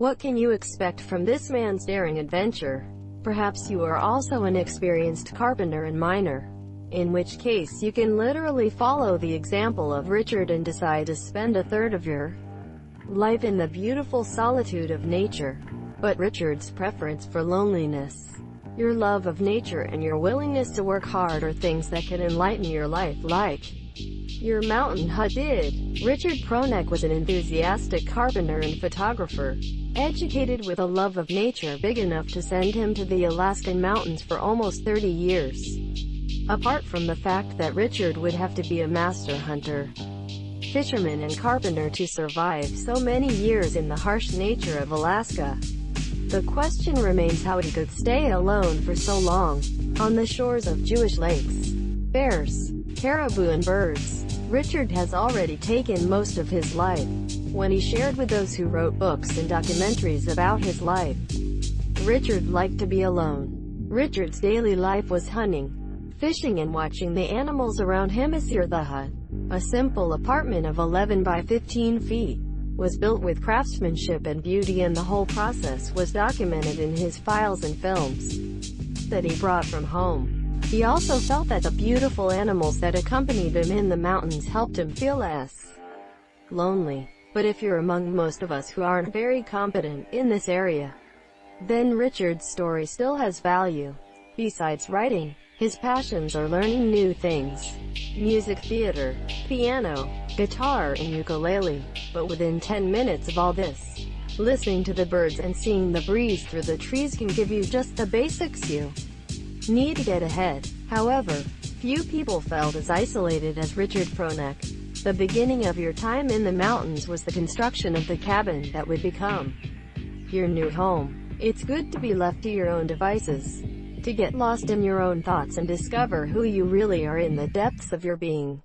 What can you expect from this man's daring adventure? Perhaps you are also an experienced carpenter and miner, in which case you can literally follow the example of Richard and decide to spend a third of your life in the beautiful solitude of nature. But Richard's preference for loneliness, your love of nature and your willingness to work hard are things that can enlighten your life like your mountain hut did. Richard Pronek was an enthusiastic carpenter and photographer, educated with a love of nature big enough to send him to the Alaskan mountains for almost 30 years. Apart from the fact that Richard would have to be a master hunter, fisherman and carpenter to survive so many years in the harsh nature of Alaska, the question remains how he could stay alone for so long, on the shores of Jewish lakes, bears, caribou and birds. Richard has already taken most of his life. When he shared with those who wrote books and documentaries about his life, Richard liked to be alone. Richard's daily life was hunting, fishing and watching the animals around him. The hut, a simple apartment of 11 by 15 feet, was built with craftsmanship and beauty, and the whole process was documented in his files and films that he brought from home. He also felt that the beautiful animals that accompanied him in the mountains helped him feel less lonely. But if you're among most of us who aren't very competent in this area, then Richard's story still has value. Besides writing, his passions are learning new things: music, theater, piano, guitar, and ukulele. But within 10 minutes of all this, listening to the birds and seeing the breeze through the trees can give you just the basics you need to get ahead. However, few people felt as isolated as Richard Pronek. The beginning of your time in the mountains was the construction of the cabin that would become your new home. It's good to be left to your own devices, to get lost in your own thoughts and discover who you really are in the depths of your being.